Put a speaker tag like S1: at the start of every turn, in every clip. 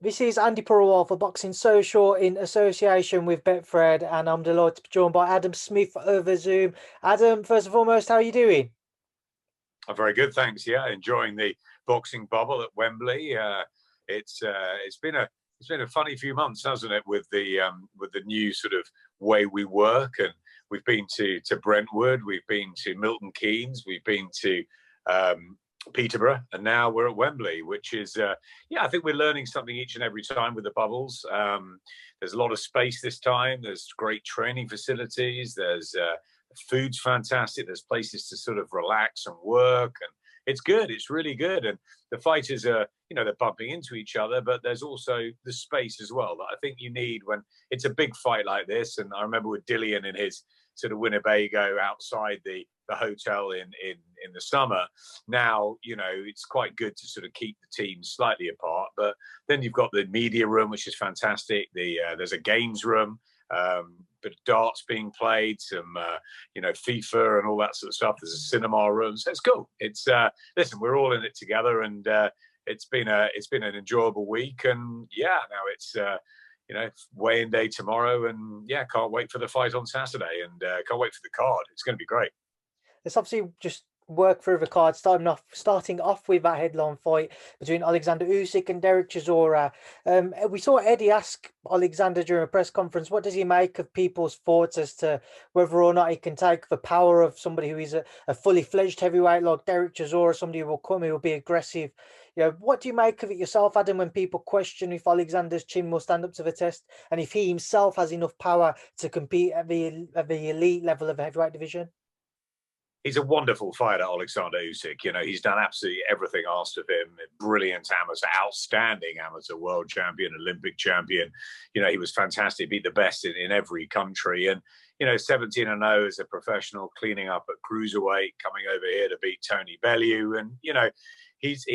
S1: This is Andy Purewal for Boxing Social in association with Betfred, and I'm delighted to be joined by Adam Smith over Zoom. Adam, first and foremost, how are you doing?
S2: I'm very good, thanks. Yeah, enjoying the boxing bubble at Wembley. It's been a funny few months, hasn't it, with the new sort of way we work, and we've been to Brentwood, we've been to Milton Keynes, we've been to Peterborough, and now we're at Wembley, which is yeah, I think we're learning something each and every time with the bubbles. There's a lot of space this time. There's great training facilities. There's food's fantastic. There's places to sort of relax and work, and it's good. It's really good. And the fighters are, they're bumping into each other, but there's also the space as well that I think you need when it's a big fight like this. And I remember with Dillian in his sort of Winnebago outside the hotel in the summer. Now, it's quite good to sort of keep the teams slightly apart. But then you've got the media room, which is fantastic. There's a games room. Bit of darts being played, some FIFA and all that sort of stuff. There's a cinema room, so it's cool. It's listen, we're all in it together, and it's been an enjoyable week. And yeah, now it's weigh-in day tomorrow, and yeah, can't wait for the fight on Saturday, and can't wait for the card. It's going to be great.
S1: Let's obviously just work through the card, starting off with that headline fight between Alexander Usyk and Derek Chisora. We saw Eddie ask Alexander during a press conference, what does he make of people's thoughts as to whether or not he can take the power of somebody who is a fully fledged heavyweight like Derek Chisora, somebody who will come, who will be aggressive. What do you make of it yourself, Adam, when people question if Alexander's chin will stand up to the test and if he himself has enough power to compete at the elite level of the heavyweight division?
S2: He's a wonderful fighter, Alexander Usyk. He's done absolutely everything asked of him. Brilliant amateur, outstanding amateur, world champion, Olympic champion. He was fantastic, beat the best in every country. And, 17-0 as a professional, cleaning up at cruiserweight, coming over here to beat Tony Bellew. And, he's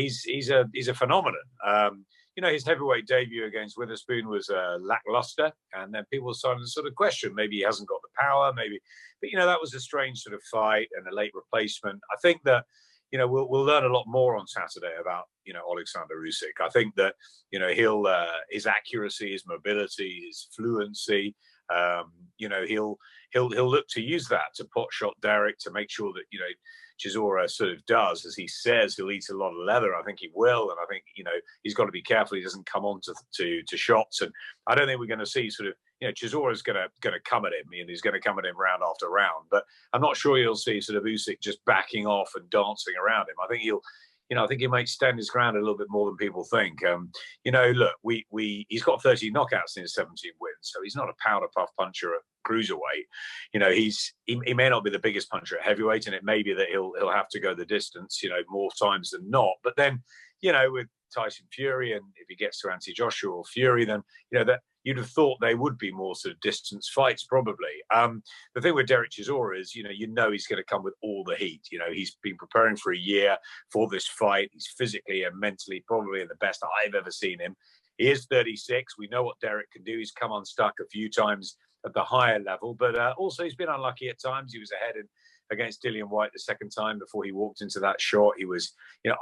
S2: a phenomenon. His heavyweight debut against Witherspoon was lackluster, and then people started to sort of question maybe he hasn't got the power, maybe. But that was a strange sort of fight and a late replacement. I think that we'll learn a lot more on Saturday about Alexander Usyk. I think that he'll his accuracy, his mobility, his fluency. He'll look to use that to pot shot Derek, to make sure that Chisora sort of does, as he says, he'll eat a lot of leather. I think he will, and I think he's got to be careful he doesn't come on to shots. And I don't think we're going to see sort of Chisora's going to come at him, and he's going to come at him round after round. But I'm not sure you'll see sort of Usyk just backing off and dancing around him. I think I think he might stand his ground a little bit more than people think. Look, he's got 13 knockouts in his 17 wins, so he's not a powder puff puncher at cruiserweight. He may not be the biggest puncher at heavyweight, and it may be that he'll have to go the distance, more times than not. But then, with Tyson Fury, and if he gets to Joshua or Fury, then that you'd have thought they would be more sort of distance fights, probably. The thing with Derek Chisora is, he's going to come with all the heat. He's been preparing for a year for this fight. He's physically and mentally probably the best I've ever seen him. He is 36. We know what Derek can do. He's come unstuck a few times at the higher level, but also he's been unlucky at times. He was ahead against Dillian White the second time before he walked into that shot. He was,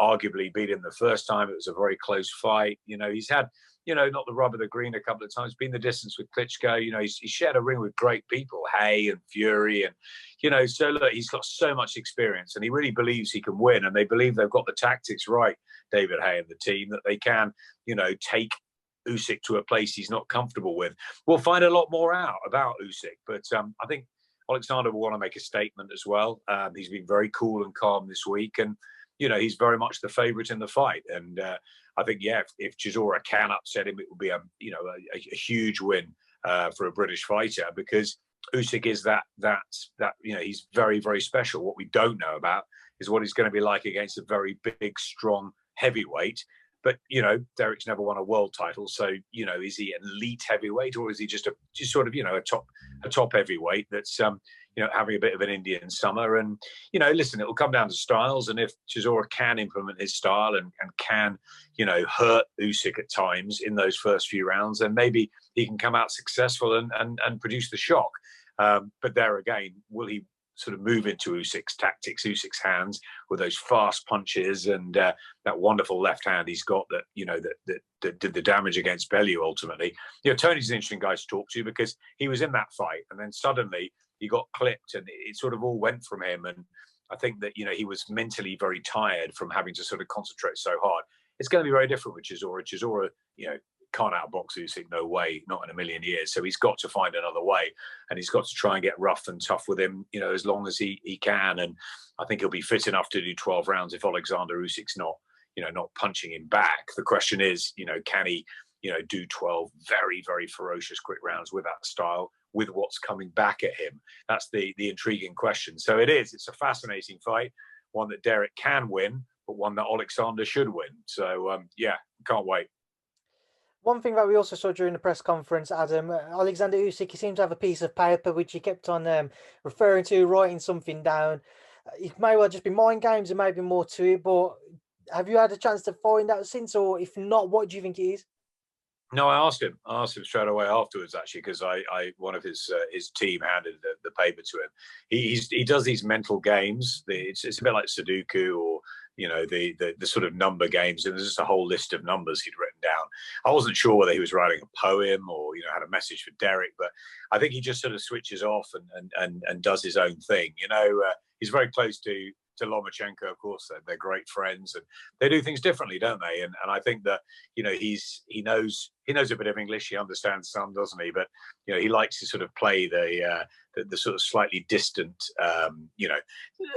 S2: arguably beaten the first time. It was a very close fight. He's had, not the rub of the green a couple of times, been the distance with Klitschko. He's shared a ring with great people, Hay and Fury. And, so look, he's got so much experience, and he really believes he can win. And they believe they've got the tactics right, David Hay and the team, that they can, take Usyk to a place he's not comfortable with. We'll find a lot more out about Usyk, but I think Alexander will want to make a statement as well. He's been very cool and calm this week, and he's very much the favourite in the fight. And I think, yeah, if Chisora can upset him, it will be a huge win for a British fighter, because Usyk is that he's very, very special. What we don't know about is what he's going to be like against a very big, strong heavyweight. But Derek's never won a world title, so is he an elite heavyweight, or is he just sort of a top heavyweight that's having a bit of an Indian summer? And listen, it will come down to styles, and if Chisora can implement his style and can hurt Usyk at times in those first few rounds, then maybe he can come out successful and produce the shock. But there again, will he sort of move into Usyk's tactics, Usyk's hands with those fast punches and that wonderful left hand he's got that, you know, that did the damage against Bellew ultimately. You know, Tony's an interesting guy to talk to because he was in that fight and then suddenly he got clipped and it sort of all went from him. And I think that, you know, he was mentally very tired from having to sort of concentrate so hard. It's going to be very different with Chisora. Chisora, you know, can't outbox Usyk, no way, not in a million years. So he's got to find another way, and he's got to try and get rough and tough with him, you know, as long as he can. And I think he'll be fit enough to do 12 rounds if Alexander Usyk's not, you know, not punching him back. The question is, you know, can he, you know, do 12 very, very ferocious quick rounds with that style, with what's coming back at him? That's the intriguing question. So it's a fascinating fight, one that Derek can win, but one that Alexander should win. So yeah, can't wait.
S1: One thing that we also saw during the press conference, Adam, Alexander Usyk, he seemed to have a piece of paper which he kept on referring to, writing something down. It may well just be mind games, there may be more to it, but have you had a chance to find out since, or if not, what do you think it is?
S2: No, I asked him straight away afterwards, actually, because I one of his team handed the paper to him. He does these mental games. It's a bit like Sudoku or, you know, the sort of number games, and there's just a whole list of numbers he'd written down. I wasn't sure whether he was writing a poem or, you know, had a message for Derek, but I think he just sort of switches off and does his own thing. You know, he's very close to Lomachenko, of course. They're great friends and they do things differently, don't they? And I think that, you know, he knows a bit of English. He understands some, doesn't he? But, you know, he likes to sort of play the sort of slightly distant, you know,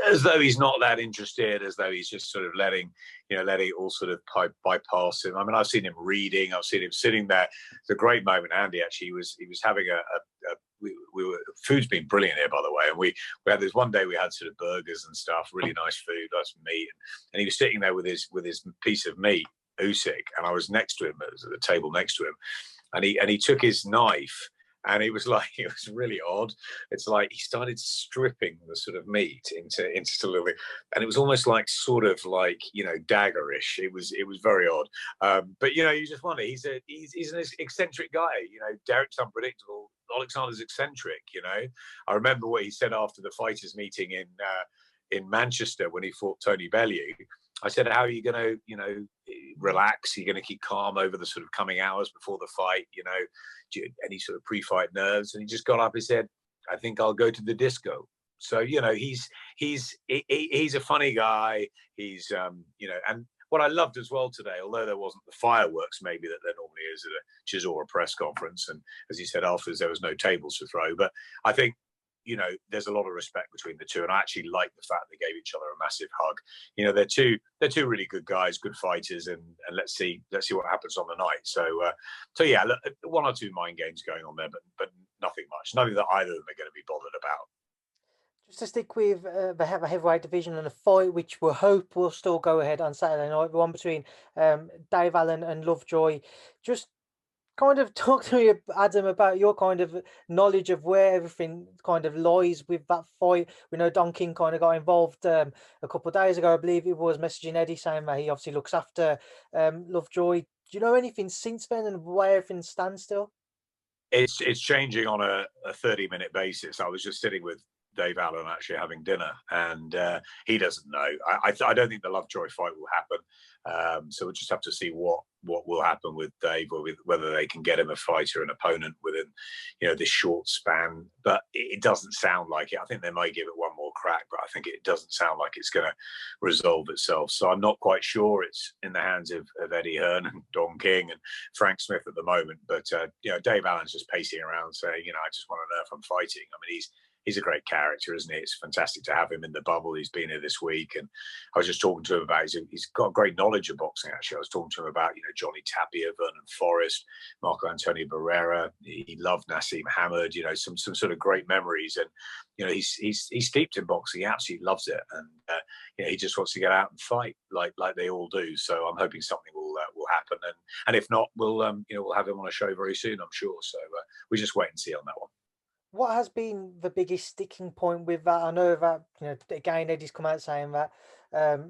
S2: as though he's not that interested, as though he's just sort of letting it all sort of bypass him. I mean, I've seen him reading. I've seen him sitting there. It's a great moment. Andy, actually, he was having food's been brilliant here, by the way. And we had this one day we had sort of burgers and stuff, really nice food, lots of meat. And he was sitting there with his piece of meat, Usyk, and I was next to him, at the table next to him. And he took his knife, and it was really odd. It's like he started stripping the sort of meat into a little bit, and it was almost like sort of like, you know, daggerish. It was very odd. But, you know, you just wonder, he's an eccentric guy. You know, Derek's unpredictable. Alexander's eccentric, you know. I remember what he said after the fighters meeting in Manchester when he fought Tony Bellew. I said, how are you going to, you know, relax? Are you going to keep calm over the sort of coming hours before the fight? You know, do you, any sort of pre-fight nerves? And he just got up and said, I think I'll go to the disco. So, you know, he's a funny guy. He's, you know, and what I loved as well today, although there wasn't the fireworks maybe that there normally is at a Chisora press conference, and as he said afterwards, there was no tables to throw, but I think, you know, there's a lot of respect between the two, and I actually like the fact they gave each other a massive hug. You know, they're two really good guys, good fighters, and let's see what happens on the night. So yeah, look, one or two mind games going on there, but nothing much, nothing that either of them are going to be bothered about.
S1: Just to stick with the heavyweight division and a fight which we hope will still go ahead on Saturday night, the one between Dave Allen and Lovejoy. Just kind of talk to me, Adam, about your kind of knowledge of where everything kind of lies with that fight. We know Don King kind of got involved a couple of days ago, I believe it was, messaging Eddie saying that he obviously looks after Lovejoy. Do you know anything since then and where everything stands still?
S2: It's changing on a 30-minute basis. I was just sitting with Dave Allen actually having dinner, and he doesn't know. I don't think the Lovejoy fight will happen. So we'll just have to see what will happen with Dave, or whether they can get him a fighter, an opponent within, you know, this short span. But it doesn't sound like it. I think they might give it one more crack, but I think it doesn't sound like it's going to resolve itself. So I'm not quite sure. It's in the hands of Eddie Hearn and Don King and Frank Smith at the moment. But you know, Dave Allen's just pacing around saying, you know, I just want to know if I'm fighting. I mean, he's a great character, isn't he? It's fantastic to have him in the bubble. He's been here this week, and I was just talking to him about he's got great knowledge of boxing. Actually, I was talking to him about, you know, Johnny Tapia, Vernon Forrest, Marco Antonio Barrera. He loved Nassim Hamed. You know, some sort of great memories, and you know, he's steeped in boxing. He absolutely loves it, and you know, he just wants to get out and fight like they all do. So I'm hoping something will happen, and if not, we'll you know, we'll have him on a show very soon, I'm sure. So we just wait and see on that one.
S1: What has been the biggest sticking point with that? I know that, you know, again, Eddie's come out saying that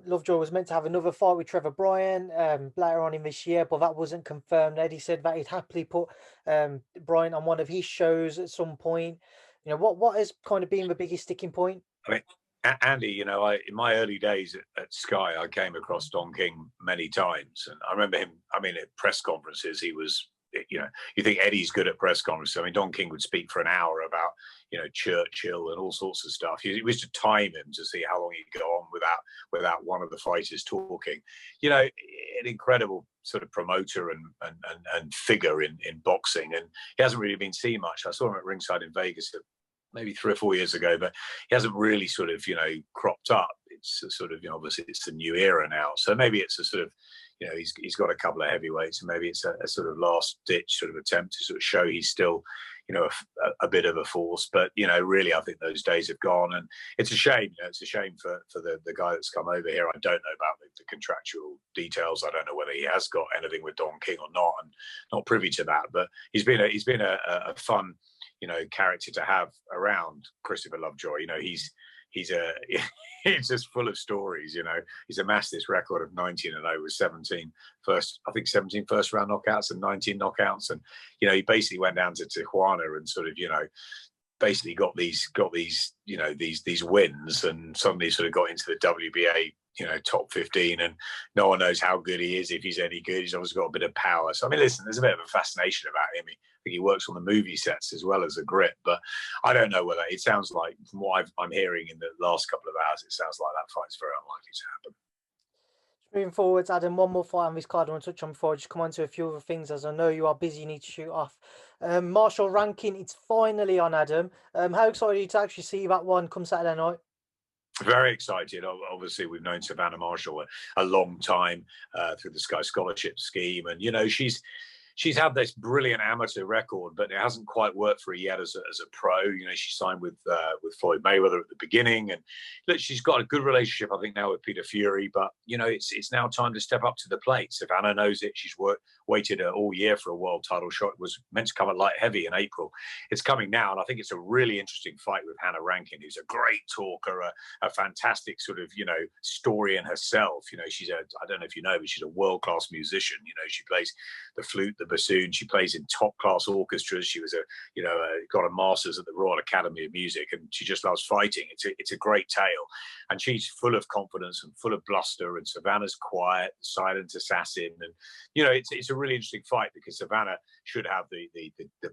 S1: Lovejoy was meant to have another fight with Trevor Bryan later on in this year, but that wasn't confirmed. Eddie said that he'd happily put Bryan on one of his shows at some point. You know, what has kind of been the biggest sticking point?
S2: I mean, Andy, you know, in my early days at Sky, I came across Don King many times, and I remember him. I mean, at press conferences, he was, you know, you think Eddie's good at press conferences. I mean, Don King would speak for an hour about, you know, Churchill and all sorts of stuff. It was to time him to see how long he'd go on without one of the fighters talking. You know, an incredible sort of promoter and figure in boxing, and he hasn't really been seen much. I saw him at ringside in Vegas maybe 3 or 4 years ago, but he hasn't really sort of, you know, cropped up. It's a sort of, you know, obviously it's the new era now. So maybe it's a sort of, you know, he's got a couple of heavyweights, and maybe it's a sort of last ditch sort of attempt to sort of show he's still, you know, a bit of a force. But, you know, really, I think those days have gone, and it's a shame. You know, it's a shame for the guy that's come over here. I don't know about the contractual details. I don't know whether he has got anything with Don King or not, and not privy to that. But he's been a fun, you know, character to have around, Christopher Lovejoy. You know, he's he's just full of stories. You know, he's amassed this record of 19-0 with 17 first round knockouts and 19 knockouts. And, you know, he basically went down to Tijuana and sort of, you know, basically got these, you know, these wins, and suddenly sort of got into the WBA, you know, top 15, and no one knows how good he is, if he's any good. He's obviously got a bit of power. So, I mean, listen, there's a bit of a fascination about him. I think he works on the movie sets as well as a grip, but I don't know whether, it sounds like, from what I'm hearing in the last couple of hours, it sounds like that fight's very unlikely to happen.
S1: Moving forwards, Adam, one more fight on this card I want to touch on before I just come on to a few other things, as I know you are busy, you need to shoot off. Marshall ranking, it's finally on, Adam. How excited are you to actually see that one come Saturday night?
S2: Very excited. Obviously, we've known Savannah Marshall a long time through the Sky Scholarship Scheme, and, you know, she's had this brilliant amateur record, but it hasn't quite worked for her yet as a pro. You know, she signed with Floyd Mayweather at the beginning, and look, she's got a good relationship, I think, now with Peter Fury. But, you know, it's now time to step up to the plate. Savannah knows it. She's waited all year for a world title shot. It was meant to come at light heavy in April. It's coming now, and I think it's a really interesting fight with Hannah Rankin, who's a great talker, a fantastic sort of, you know, story in herself. You know, I don't know if you know, but she's a world-class musician. You know, she plays the flute, the bassoon. She plays in top-class orchestras. She was got a master's at the Royal Academy of Music, and she just loves fighting. It's a great tale, and she's full of confidence and full of bluster. And Savannah's quiet, silent assassin, and, you know, it's a really interesting fight, because Savannah should have the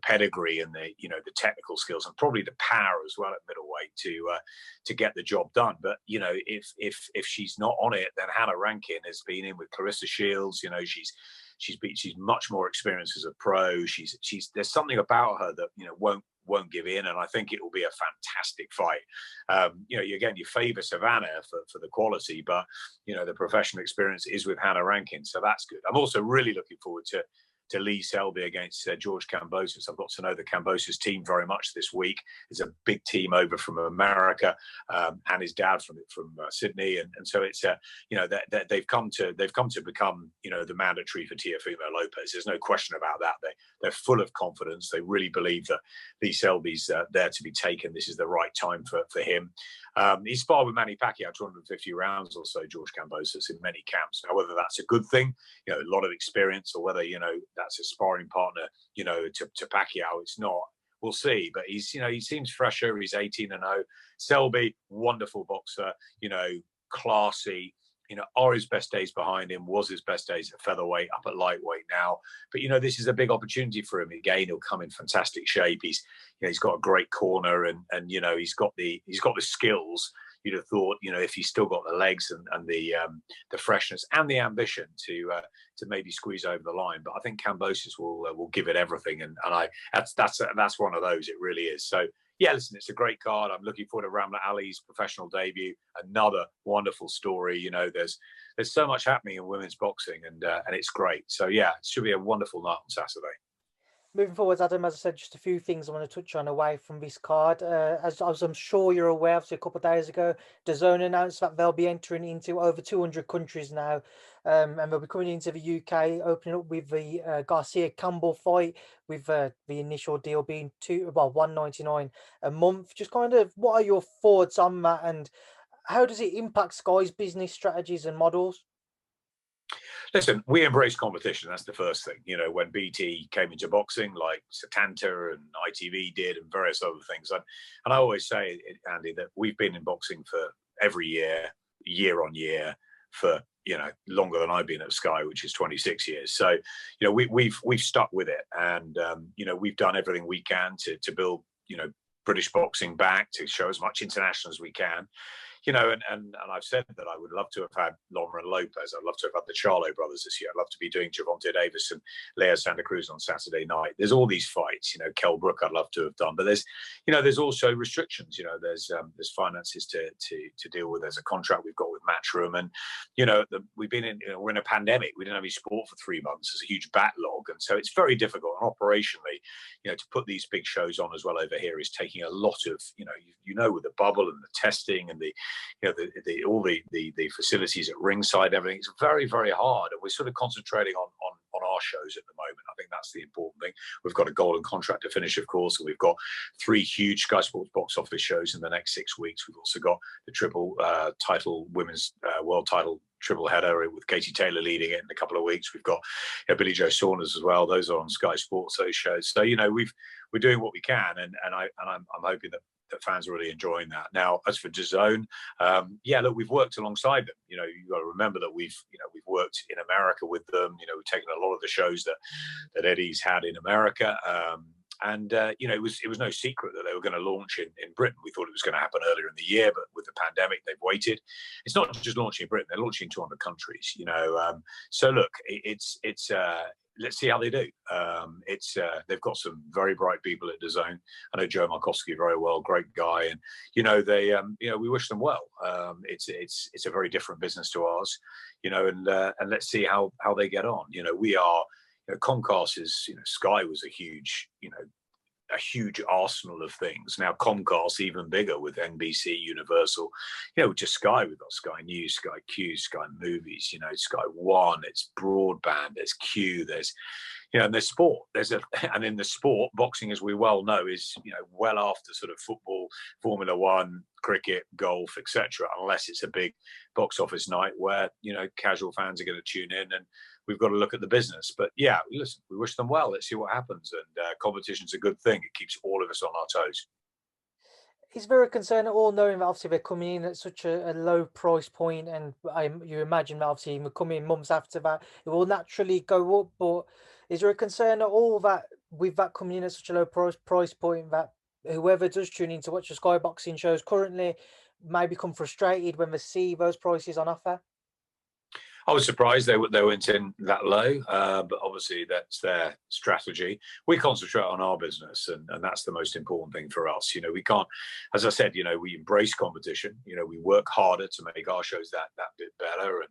S2: pedigree and the, you know, the technical skills, and probably the power as well at middleweight to get the job done. But, you know, if she's not on it, then Hannah Rankin has been in with Clarissa Shields. You know, she's much more experienced as a pro. There's something about her that, you know, won't give in, and I think it will be a fantastic fight. You know, you favour Savannah for the quality, but, you know, the professional experience is with Hannah Rankin, so that's good. I'm also really looking forward to Lee Selby against George Kambosos. I've got to know the Kambosos team very much this week. It's a big team over from America, and his dad from Sydney, and so it's you know, they've come to become, you know, the mandatory for Teofimo Lopez. There's no question about that. They're full of confidence. They really believe that Lee Selby's there to be taken. This is the right time for him. He sparred with Manny Pacquiao 250 rounds or so, George Kambosos, in many camps. Now, whether that's a good thing, you know, a lot of experience, or whether, you know, that's a sparring partner, you know, to Pacquiao, it's not. We'll see. But he's, you know, he seems fresher. He's 18-0. Selby, wonderful boxer, you know, classy. You know, are his best days behind him? Was his best days at featherweight, up at lightweight now? But, you know, this is a big opportunity for him. Again, he'll come in fantastic shape. He's got a great corner, and you know, he's got the skills. You'd have thought, you know, if he's still got the legs and the freshness and the ambition to maybe squeeze over the line. But I think Kambosos will give it everything, and that's one of those. It really is. So, yeah, listen, it's a great card. I'm looking forward to Ramla Ali's professional debut. Another wonderful story. You know, there's so much happening in women's boxing, and it's great. So, yeah, it should be a wonderful night on Saturday.
S1: Moving forwards, Adam, as I said, just a few things I want to touch on away from this card. As I'm sure you're aware, obviously a couple of days ago, Dazn announced that they'll be entering into over 200 countries now, and they'll be coming into the UK, opening up with the Garcia Campbell fight, with the initial deal being $199 a month. Just kind of, what are your thoughts on that, and how does it impact Sky's business strategies and models?
S2: Listen, we embrace competition. That's the first thing. You know, when BT came into boxing, like Satanta and ITV did, and various other things. And I always say, Andy, that we've been in boxing for every year, year on year, for longer than I've been at Sky, which is 26 years. So, we've stuck with it, and we've done everything we can to build British boxing back, to show as much international as we can. And I've said that I would love to have had Lauren Lopez. I'd love to have had the Charlo brothers this year. I'd love to be doing Gervonta Davis and Santa Cruz on Saturday night. There's all these fights, Kell Brook I'd love to have done, but there's also restrictions. There's finances to deal with. There's a contract we've got with Matchroom, and we've been we're in a pandemic. We didn't have any sport for 3 months. There's a huge backlog, and so it's very difficult. And operationally, to put these big shows on as well over here is taking a lot of with the bubble and the testing and all the facilities at ringside, everything. It's very, very hard, and we're sort of concentrating on our shows at the moment. I think that's the important thing. We've got a golden contract to finish, of course, and we've got 3 huge Sky Sports box office shows in the next 6 weeks. We've also got the triple title women's world title triple header with Katie Taylor leading it in a couple of weeks. We've got Billie Joe Saunders as well. Those are on Sky Sports, those shows. So we're doing what we can, and I'm hoping that fans are really enjoying that. Now, as for Dazn, look, we've worked alongside them. You've got to remember that we've worked in America with them. We've taken a lot of the shows that Eddie's had in America. It was no secret that they were going to launch in Britain. We thought it was going to happen earlier in the year, but with the pandemic, they've waited. It's not just launching in Britain; they're launching in 200 countries. So look, let's see how they do. They've got some very bright people at Dazn. I know Joe Markowski very well, great guy, and we wish them well. It's a very different business to ours, and let's see how they get on. We are. Comcast is, Sky was a huge arsenal of things. Now Comcast even bigger with NBC, Universal, just Sky. We've got Sky News, Sky Q, Sky Movies, Sky One. It's broadband. There's Q. There's and there's sport. And in the sport, boxing, as we well know, is well after sort of football, Formula One, cricket, golf, etc. Unless it's a big box office night where casual fans are going to tune in, and we've got to look at the business. But listen, we wish them well. Let's see what happens. And competition's a good thing. It keeps all of us on our toes.
S1: Is there a concern at all, knowing that obviously they're coming in at such a low price point, and you imagine that obviously we're coming in months after that, it will naturally go up, but is there a concern at all that with that coming in at such a low price point, that whoever does tune in to watch the Sky Boxing shows currently may become frustrated when they see those prices on offer?
S2: I was surprised they went in that low, but obviously that's their strategy. We concentrate on our business, and that's the most important thing for us. We can't, as I said, we embrace competition. We work harder to make our shows that bit better,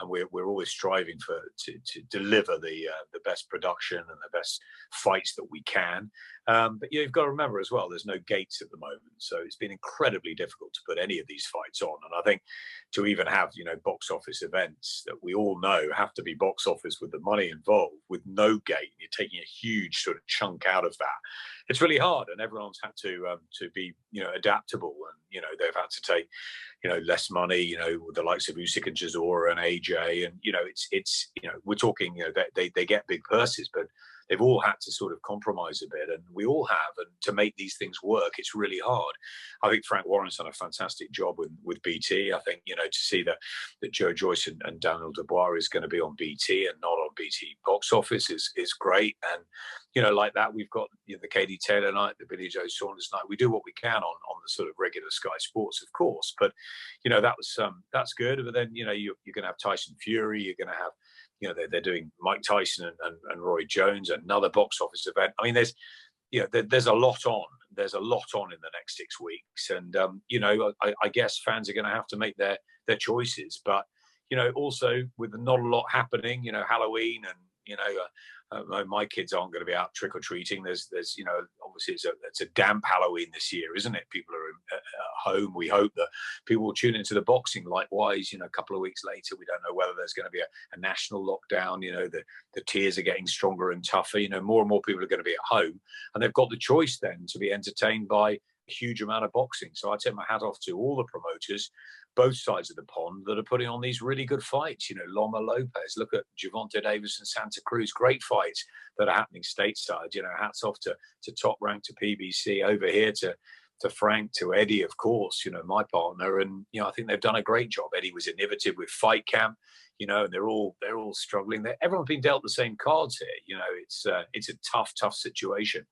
S2: and we're always striving to deliver the best production and the best fights that we can. But you've got to remember as well, there's no gates at the moment, so it's been incredibly difficult to put any of these fights on. And I think to even have box office events that we all know have to be box office with the money involved, with no gate, you're taking a huge sort of chunk out of that. It's really hard, and everyone's had to be adaptable, and they've had to take less money, with the likes of Usyk and Chisora and AJ, and it's we're talking they get big purses, but they've all had to sort of compromise a bit, and we all have. And to make these things work, it's really hard. I think Frank Warren's done a fantastic job with BT. I think, to see that Joe Joyce and Daniel Dubois is going to be on BT and not on BT box office is great. And, like that, we've got the Katie Taylor night, the Billie Joe Saunders night. We do what we can on the sort of regular Sky Sports, of course. But, that's good. But then, you're going to have Tyson Fury. You're going to have, they're doing Mike Tyson and Roy Jones, another box office event. I mean, there's a lot on. There's a lot on in the next 6 weeks, and I guess fans are going to have to make their choices. But also with not a lot happening, Halloween, and my kids aren't going to be out trick or treating. There's obviously it's a damp Halloween this year, isn't it? People are at home. We hope that people will tune into the boxing. Likewise, a couple of weeks later, we don't know whether there's going to be a national lockdown. The tiers are getting stronger and tougher. More and more people are going to be at home, and they've got the choice then to be entertained by huge amount of boxing. So I take my hat off to all the promoters, both sides of the pond, that are putting on these really good fights. You know, Loma Lopez, look at Gervonta Davis and Santa-Cruz, great fights that are happening stateside. You know, hats off to Top Rank, to PBC, over here to Frank, to Eddie, of course, you know, my partner. And, you know, I think they've done a great job. Eddie was innovative with Fight Camp, you know, and they're all struggling. Everyone's been dealt the same cards here. You know, it's a tough situation.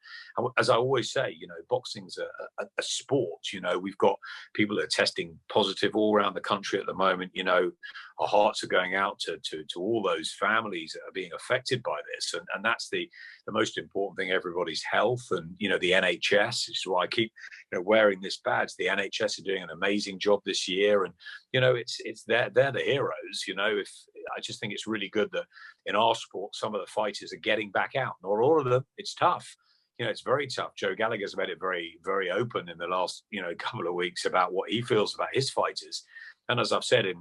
S2: As I always say, you know, boxing's a sport. You know, we've got people that are testing positive all around the country at the moment. You know, our hearts are going out to all those families that are being affected by this, and that's the most important thing. Everybody's health, and you know, the NHS, which is why I keep, you know, wearing this badge. The NHS are doing an amazing job this year, and you know, it's they're the heroes. You know, if I just think it's really good that in our sport some of the fighters are getting back out. Not all of them. It's tough. You know, it's very tough. Joe Gallagher's made it very, very open in the last, you know, couple of weeks about what he feels about his fighters. And as I've said in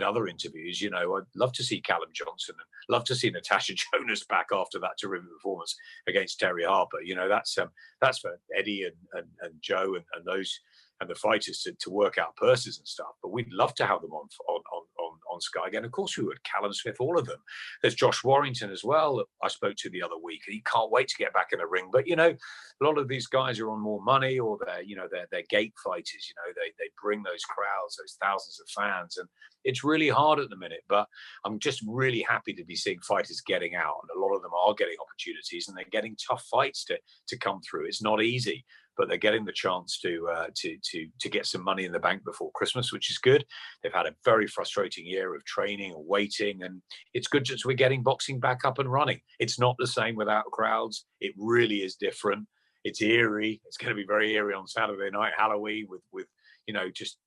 S2: other interviews, you know, I'd love to see Callum Johnson and love to see Natasha Jonas back after that terrific performance against Terry Harper. You know, that's for Eddie and Joe and those and the fighters to work out purses and stuff. But we'd love to have them on Sky again. Of course we would. Callum Smith, all of them. There's Josh Warrington as well, that I spoke to the other week, and he can't wait to get back in the ring. But you know, a lot of these guys are on more money, or they're gate fighters. You know, they bring those crowds, those thousands of fans, and it's really hard at the minute. But I'm just really happy to be seeing fighters getting out, and a lot of them are getting opportunities, and they're getting tough fights to come through. It's not easy, but they're getting the chance to get some money in the bank before Christmas, which is good. They've had a very frustrating year of training and waiting, and it's good that we're getting boxing back up and running. It's not the same without crowds. It really is different. It's eerie. It's going to be very eerie on Saturday night, Halloween, with you know, just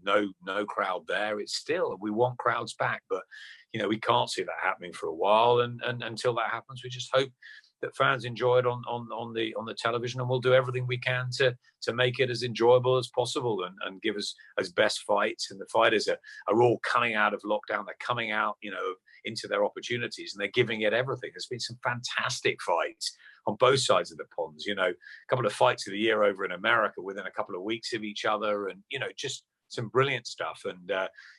S2: no crowd there. It's still, we want crowds back, but you know, we can't see that happening for a while, and until that happens, we just hope that fans enjoy it on the television, and we'll do everything we can to make it as enjoyable as possible and give us as best fights. And the fighters are all coming out of lockdown. They're coming out, you know, into their opportunities, and they're giving it everything. There's been some fantastic fights on both sides of the ponds. You know, a couple of fights of the year over in America within a couple of weeks of each other, and you know, just some brilliant stuff. And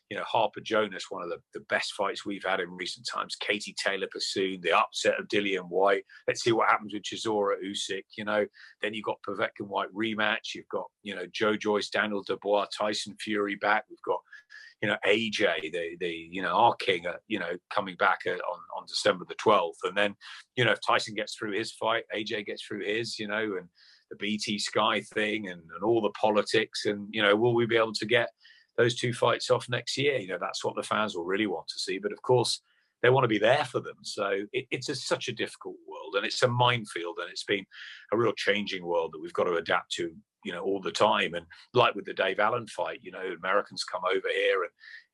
S2: you know, Harper Jonas, one of the best fights we've had in recent times. Katie Taylor pursuing the upset of Dillian White. Let's see what happens with Chisora Usyk. You know, then you've got Povetkin White rematch. You've got, you know, Joe Joyce, Daniel Dubois, Tyson Fury back. We've got, you know, AJ, the you know, our king, you know, coming back on December the 12th. And then, you know, if Tyson gets through his fight, AJ gets through his, you know, and the BT Sky thing and all the politics, and you know, will we be able to get those two fights off next year? You know, that's what the fans will really want to see. But of course, they want to be there for them. So it's such a difficult world, and it's a minefield, and it's been a real changing world that we've got to adapt to, you know, all the time. And like with the Dave Allen fight, you know, Americans come over here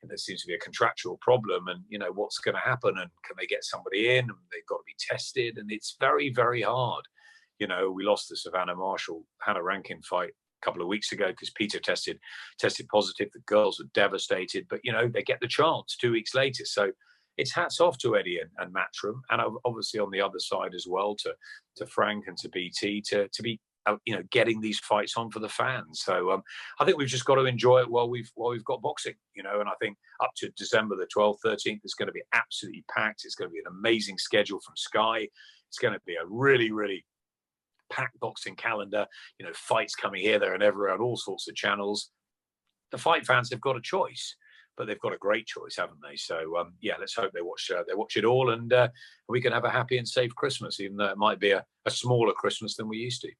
S2: and there seems to be a contractual problem, and you know, what's going to happen, and can they get somebody in, and they've got to be tested, and it's very, very hard. You know, we lost the Savannah Marshall Hannah Rankin fight a couple of weeks ago because Peter tested positive. The girls were devastated, but you know, they get the chance 2 weeks later. So it's hats off to Eddie and Matchroom, and obviously on the other side as well to Frank and to BT to be you know, getting these fights on for the fans. So I think we've just got to enjoy it while we've got boxing, you know. And I think up to December the 12th, 13th, it's going to be absolutely packed. It's going to be an amazing schedule from Sky. It's going to be a really, really packed boxing calendar, you know, fights coming here, there and everywhere on all sorts of channels. The fight fans have got a choice, but they've got a great choice, haven't they? So yeah, let's hope they watch it all, and we can have a happy and safe Christmas, even though it might be a smaller Christmas than we used to.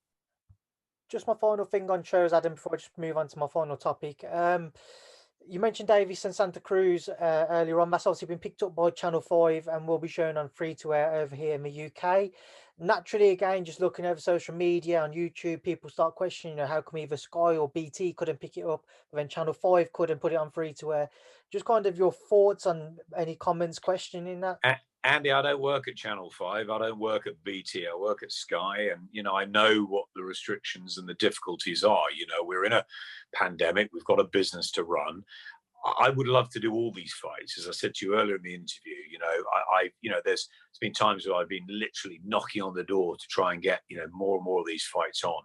S1: Just my final thing on shows, Adam, before I just move on to my final topic. You mentioned Davis-Santa-Cruz earlier on. That's obviously been picked up by Channel 5 and will be shown on free-to-air over here in the UK. Naturally, again, just looking over social media on YouTube, people start questioning, you know, how come either Sky or BT couldn't pick it up, but then Channel 5 couldn't put it on free-to-air. Just kind of your thoughts on any comments questioning that?
S2: Andy, I don't work at Channel 5. I don't work at BT. I work at Sky. And, you know, I know what the restrictions and the difficulties are. You know, we're in a pandemic. We've got a business to run. I would love to do all these fights. As I said to you earlier in the interview, you know, there's been times where I've been literally knocking on the door to try and get, more and more of these fights on.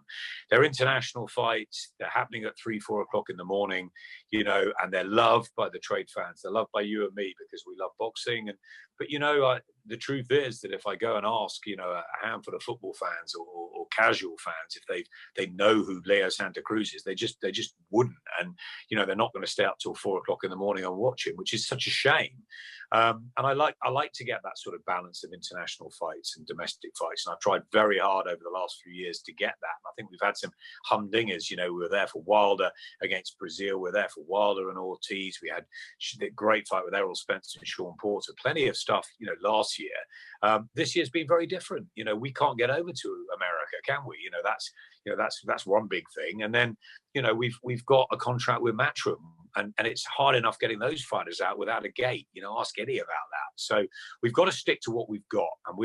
S2: They're international fights. They're happening at 3, 4 o'clock in the morning, and they're loved by the trade fans. They're loved by you and me because we love boxing. But the truth is that if I go and ask, a handful of football fans or casual fans if they know who Santa-Cruz is, they just wouldn't. And they're not going to stay up till 4 o'clock in the morning and watch it, which is such a shame. And I like to get that sort of balance of international fights and domestic fights. And I've tried very hard over the last few years to get that. And I think we've had some humdingers. We were there for Wilder against Brazil. We're there for Wilder and Ortiz. We had a great fight with Errol Spence and Sean Porter. Plenty of stuff, last year. This year's been very different. We can't get over to America, can we? That's one big thing. And then, we've got a contract with Matchroom. And it's hard enough getting those fighters out without a gate. Ask Eddie about that. So we've got to stick to what we've got. And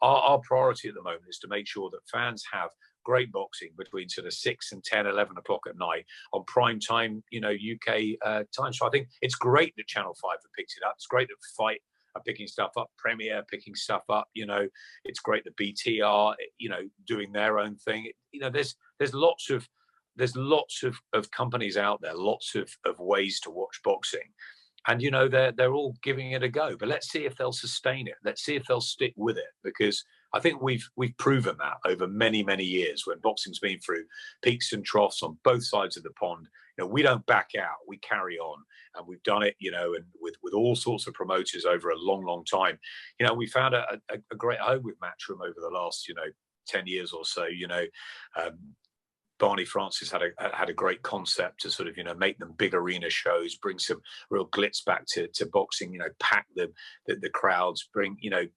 S2: our priority at the moment is to make sure that fans have great boxing between sort of 6 and 10, 11 o'clock at night on prime time, UK time. So I think it's great that Channel 5 have picked it up. It's great that Fight are picking stuff up, Premier picking stuff up. It's great that BT are, doing their own thing. There's lots of companies out there, lots of ways to watch boxing. And, they're all giving it a go. But let's see if they'll sustain it. Let's see if they'll stick with it. Because I think we've proven that over many, many years when boxing's been through peaks and troughs on both sides of the pond. We don't back out. We carry on. And we've done it, and with all sorts of promoters over a long, long time. We found a great home with Matchroom over the last, 10 years or so. Barney Francis had a great concept to sort of make them big arena shows, bring some real glitz back to boxing, pack the crowds, bring the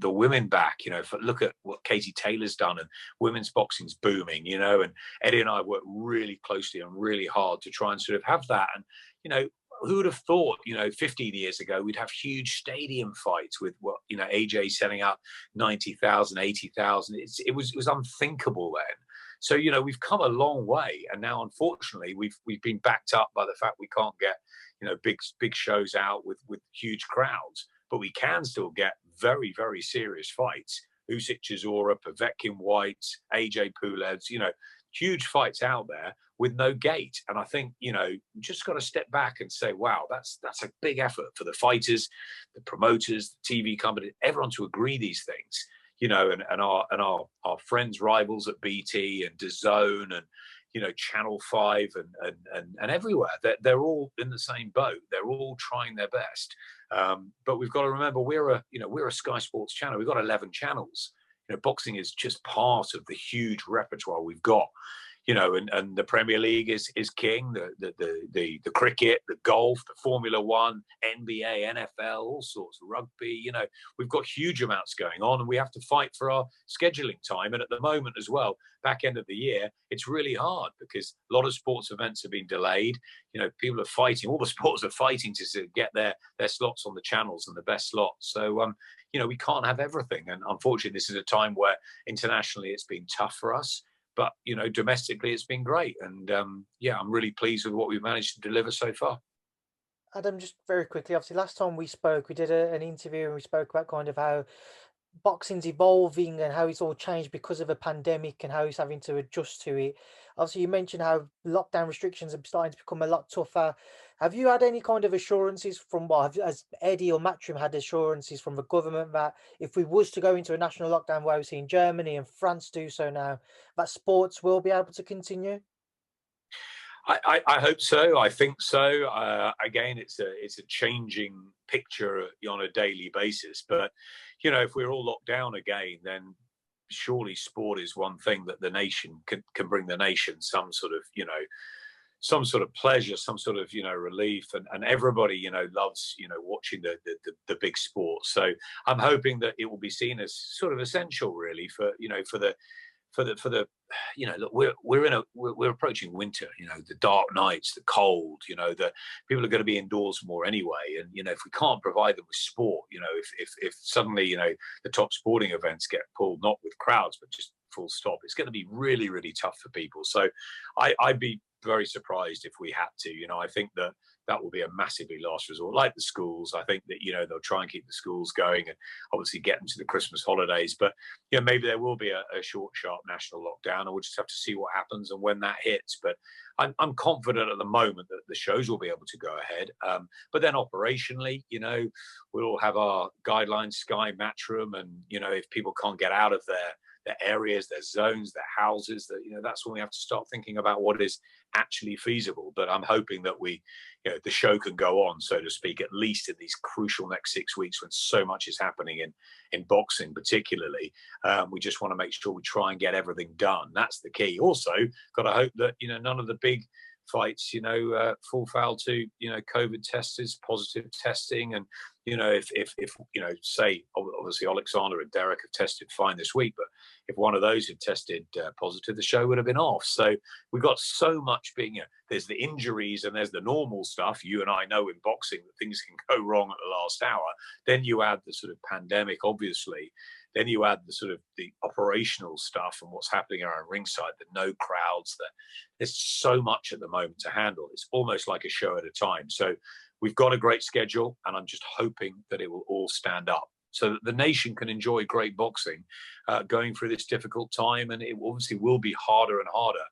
S2: women back, look at what Katie Taylor's done, and women's boxing's booming, and Eddie and I work really closely and really hard to try and sort of have that. And who would have thought, 15 years ago, we'd have huge stadium fights with AJ setting up 90,000, 80,000. It was unthinkable then. So, we've come a long way. And now, unfortunately, we've been backed up by the fact we can't get, big shows out with huge crowds, but we can still get very, very serious fights. Usyk-Chisora, Povetkin White, AJ Pulev's, huge fights out there with no gate. And I think, just got to step back and say, wow, that's a big effort for the fighters, the promoters, the TV company, everyone to agree these things, and our friends, rivals at BT and Dazn and, Channel 5 and everywhere. They're all in the same boat. They're all trying their best. But we've got to remember we're a Sky Sports channel. We've got 11 channels. Boxing is just part of the huge repertoire we've got, and the Premier League is king, the cricket, the golf, the Formula One, NBA, NFL, all sorts of rugby. We've got huge amounts going on, and we have to fight for our scheduling time. And at the moment as well, back end of the year, it's really hard because a lot of sports events have been delayed. People are fighting, all the sports are fighting to sort of get their slots on the channels and the best slots. So, we can't have everything. And unfortunately, this is a time where internationally it's been tough for us. But, domestically, it's been great. And, I'm really pleased with what we've managed to deliver so far.
S1: Adam, just very quickly, obviously, last time we spoke, we did an interview and we spoke about kind of how boxing's evolving and how it's all changed because of a pandemic and how he's having to adjust to it. Obviously, you mentioned how lockdown restrictions are starting to become a lot tougher. Have you had any kind of assurances from has Eddie or Matchroom had assurances from the government that if we was to go into a national lockdown, where we've seen Germany and France do so now, that sports will be able to continue?
S2: I hope so. I think so. Again, it's a changing picture on a daily basis. But if we're all locked down again, then surely sport is one thing that the nation can bring the nation some sort of pleasure, some sort of relief, and everybody loves watching the big sport. So I'm hoping that it will be seen as sort of essential, really, for the look, we're approaching winter, the dark nights, the cold, the people are going to be indoors more anyway. And, if we can't provide them with sport, if suddenly, the top sporting events get pulled, not with crowds, but just full stop, it's going to be really, really tough for people. So I'd be very surprised if we had to. You know, I think that that will be a massively last resort, like the schools. I think that, you know, they'll try and keep the schools going and obviously get them to the Christmas holidays. But, you know, maybe there will be a short, sharp national lockdown, and we'll just have to see what happens and when that hits. But I'm confident at the moment that the shows will be able to go ahead. But then operationally, you know, we'll all have our guidelines, Sky, Matchroom, and, you know, if people can't get out of their areas, their zones, their houses, that, you know, that's when we have to start thinking about what is actually feasible. But I'm hoping that we, you know, the show can go on, so to speak, at least in these crucial next 6 weeks when so much is happening in boxing, particularly. We just want to make sure we try and get everything done. That's the key. Also, got to hope that, you know, none of the big fights, you know, fall foul to, you know, COVID tests, positive testing. And, you know, if you know, say, obviously Alexander and Derek have tested fine this week, but if one of those had tested positive, the show would have been off. So we've got so much being, you know, there's the injuries and there's the normal stuff. You and I know in boxing that things can go wrong at the last hour. Then you add the sort of pandemic, obviously. Then you add the sort of the operational stuff and what's happening around ringside, the no crowds, there's so much at the moment to handle. It's almost like a show at a time. So we've got a great schedule, and I'm just hoping that it will all stand up so that the nation can enjoy great boxing going through this difficult time. And it obviously will be harder and harder,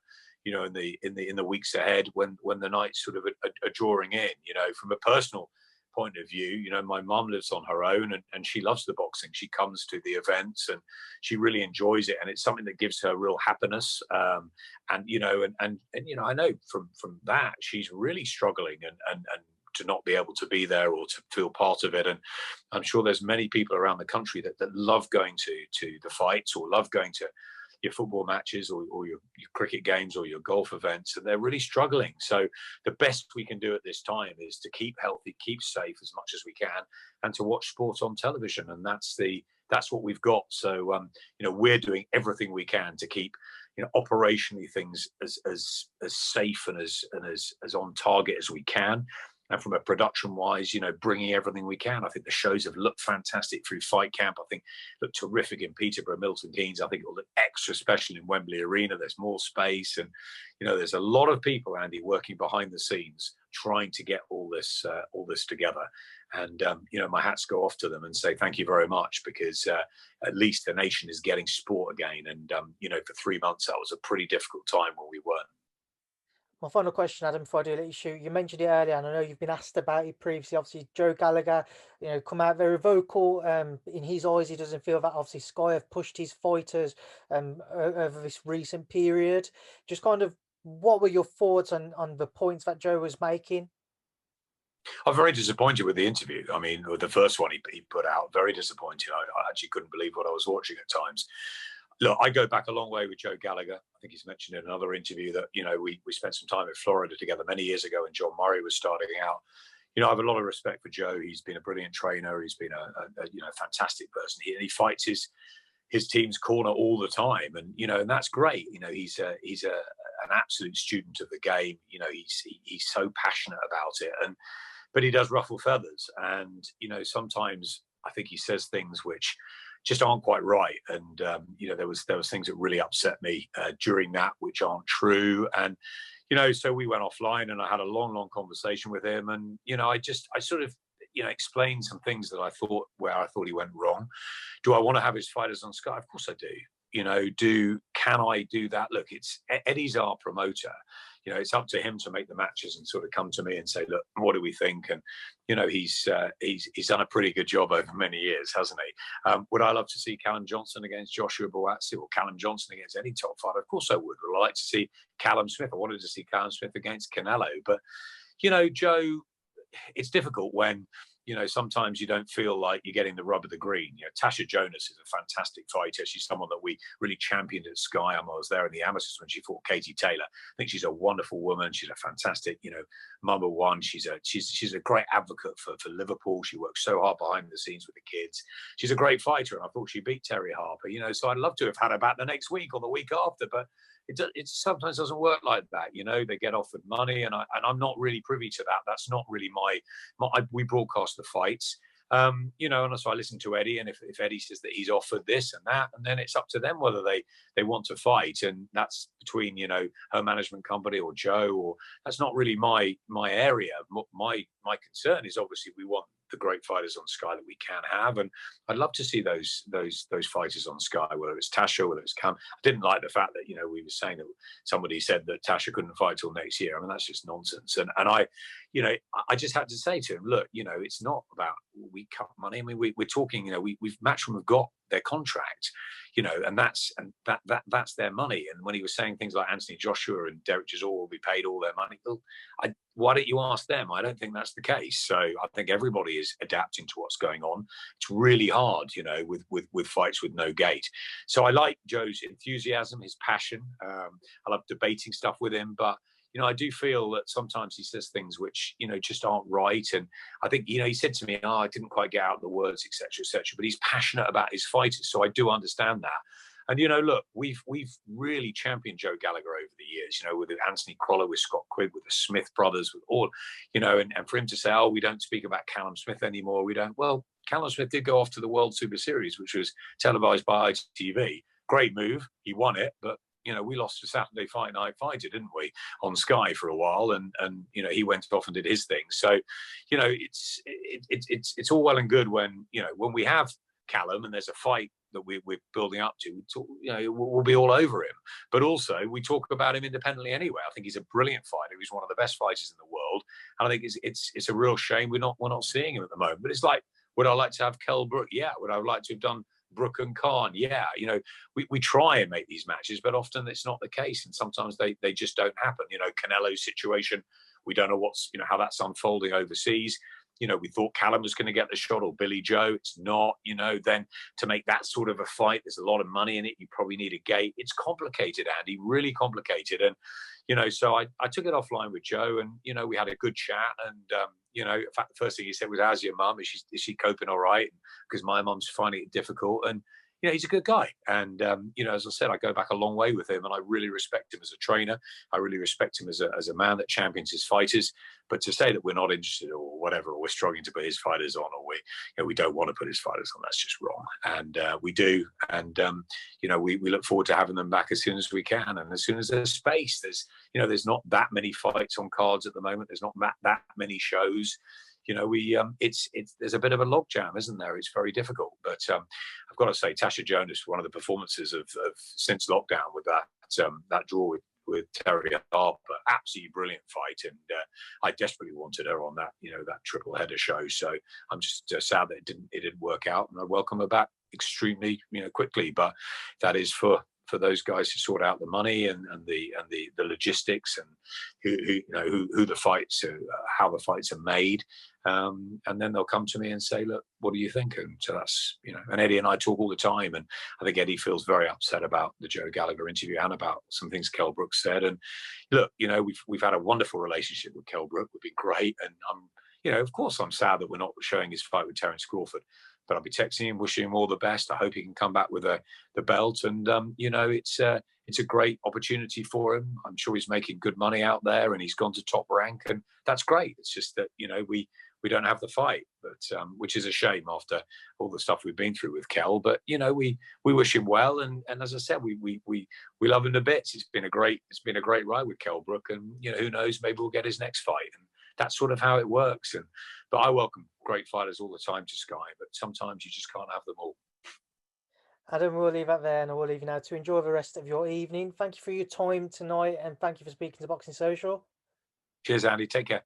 S2: you know, in the weeks ahead when the nights sort of are drawing in. You know, from a personal point of view, you know, my mum lives on her own, and she loves the boxing. She comes to the events and she really enjoys it, and it's something that gives her real happiness. And you know, and you know, I know from that she's really struggling and to not be able to be there or to feel part of it. And I'm sure there's many people around the country that love going to the fights or love going to your football matches or your cricket games or your golf events, and they're really struggling. So the best we can do at this time is to keep healthy, keep safe as much as we can, and to watch sport on television. And that's what we've got. So you know, we're doing everything we can to keep, you know, operationally things as safe and as on target as we can. And from a production wise, you know, bringing everything we can. I think the shows have looked fantastic through Fight Camp. I think looked terrific in Peterborough, Milton Keynes. I think it'll look extra special in Wembley Arena. There's more space, and you know, there's a lot of people, Andy, working behind the scenes trying to get all this together. And you know, my hats go off to them and say thank you very much, because at least the nation is getting sport again. And you know, for 3 months that was a pretty difficult time when we weren't.
S1: My final question, Adam, before I do let you shoot, you mentioned it earlier, and I know you've been asked about it previously. Obviously, Joe Gallagher, you know, come out very vocal. In his eyes, he doesn't feel that obviously Sky have pushed his fighters over this recent period. Just kind of, what were your thoughts on the points that Joe was making?
S2: I'm very disappointed with the interview. I mean, with the first one he put out, very disappointed. I actually couldn't believe what I was watching at times. Look, I go back a long way with Joe Gallagher. I think he's mentioned in another interview that, you know, we spent some time in Florida together many years ago when John Murray was starting out. You know, I have a lot of respect for Joe. He's been a brilliant trainer. He's been a you know, fantastic person. He fights his team's corner all the time, and you know, and that's great. You know, he's an absolute student of the game. You know, he's so passionate about it, but he does ruffle feathers, and you know, sometimes I think he says things which just aren't quite right. And you know, there was things that really upset me during that, which aren't true. And you know, so we went offline, and I had a long conversation with him. And you know, I sort of, you know, explained some things that I thought he went wrong. Do I want to have his fighters on Sky? Of course I do. You know, can I do that? Look, Eddie's our promoter. You know, it's up to him to make the matches and sort of come to me and say, look, what do we think? And you know, he's done a pretty good job over many years, hasn't he? Would I love to see Callum Johnson against Joshua Buatsi, or Callum Johnson against any top fighter? Of course I would. Would I like to see Callum Smith? I wanted to see Callum Smith against Canelo. But you know, Joe, it's difficult when, you know, sometimes you don't feel like you're getting the rub of the green. You know, Tasha Jonas is a fantastic fighter. She's someone that we really championed at Sky. I was there in the amateurs when she fought Katie Taylor. I think she's a wonderful woman. She's a fantastic, you know, number one. She's a great advocate for Liverpool. She works so hard behind the scenes with the kids. She's a great fighter, and I thought she beat Terry Harper. You know, so I'd love to have had her back the next week or the week after, but it sometimes doesn't work like that. You know, they get offered money, and I'm not really privy to that. That's not really we broadcast the fights. You know, and so I listen to Eddie, and if Eddie says that he's offered this and that, and then it's up to them whether they want to fight, and that's between, you know, her management company or Joe, or that's not really my area. My concern is obviously we want the great fighters on Sky that we can have, and I'd love to see those fighters on Sky, whether it's Tasha, whether it's Cam. I didn't like the fact that, you know, we were saying that somebody said that Tasha couldn't fight till next year. I mean, that's just nonsense. And I, you know, I just had to say to him, look, you know, it's not about we cut money. I mean, we're talking, you know, we've Matchroom have got their contract, you know, and that's their money. And when he was saying things like Anthony Joshua and Derek Chisora will be paid all their money, well, why don't you ask them? I don't think that's the case. So I think everybody is adapting to what's going on. It's really hard, you know, with fights with no gate. So I like Joe's enthusiasm, his passion. I love debating stuff with him, but you know, I do feel that sometimes he says things which, you know, just aren't right. And I think, you know, he said to me, I didn't quite get out the words, etc., but he's passionate about his fighters. So I do understand that. And, you know, look, we've really championed Joe Gallagher over the years, you know, with Anthony Crolla, with Scott Quigg, with the Smith brothers, with all, you know, and for him to say, oh, we don't speak about Callum Smith anymore. We don't. Well, Callum Smith did go off to the World Super Series, which was televised by ITV. Great move. He won it, but you know, we lost to Saturday Night Fighter, didn't we, on Sky for a while, and you know, he went off and did his thing. So, you know, it's all well and good when, you know, when we have Callum and there's a fight that we're building up to, you know, we'll be all over him. But also, we talk about him independently anyway. I think he's a brilliant fighter. He's one of the best fighters in the world, and I think it's a real shame we're not seeing him at the moment. But it's like, would I like to have Kell Brook? Yeah. Would I like to have done Brook and Khan? Yeah. You know, we try and make these matches, but often it's not the case, and sometimes they just don't happen. You know, Canelo's situation, we don't know how that's unfolding overseas. You know, we thought Callum was going to get the shot, or Billy Joe. It's not. You know, then to make that sort of a fight, there's a lot of money in it. You probably need a gate. It's complicated, Andy, really complicated. And you know, so I took it offline with Joe, and you know, we had a good chat. And you know, in fact, the first thing he said was, "How's your mum? Is she coping all right?" Because my mum's finding it difficult. And you know, he's a good guy. And you know, as I said, I go back a long way with him, and I really respect him as a trainer. I really respect him as a man that champions his fighters. But to say that we're not interested or whatever, or we're struggling to put his fighters on, or we don't want to put his fighters on, that's just wrong. And we do. And you know, we look forward to having them back as soon as we can, and as soon as there's space. There's not that many fights on cards at the moment. There's not that many shows. You know, there's a bit of a logjam, isn't there? It's very difficult. But I've got to say, Tasha Jonas, one of the performances of since lockdown with that draw with Terry Harper, absolutely brilliant fight, and I desperately wanted her on that, you know, that triple header show. So I'm just sad that it didn't work out, and I welcome her back extremely, you know, quickly. But that is for those guys to sort out the money and the logistics, and who the fights, how the fights are made, and then they'll come to me and say, look, what do you think? And so that's, you know, and Eddie and I talk all the time, and I think Eddie feels very upset about the Joe Gallagher interview and about some things Kell Brook said. And look, you know, we've had a wonderful relationship with Kell Brook. We've been great, and you know, of course, I'm sad that we're not showing his fight with Terence Crawford. But I'll be texting him, wishing him all the best. I hope he can come back with the belt. And, you know, it's a great opportunity for him. I'm sure he's making good money out there, and he's gone to Top Rank, and that's great. It's just that, you know, we don't have the fight, but which is a shame after all the stuff we've been through with Kell. But, you know, we wish him well. And as I said, we love him to bits. It's been a great ride with Kell Brook. And, you know, who knows, maybe we'll get his next fight. And that's sort of how it works. But I welcome great fighters all the time to Sky, but sometimes you just can't have them all.
S1: Adam, we'll leave that there, and we'll leave you now to enjoy the rest of your evening. Thank you for your time tonight, and thank you for speaking to Boxing Social.
S2: Cheers, Andy. Take care.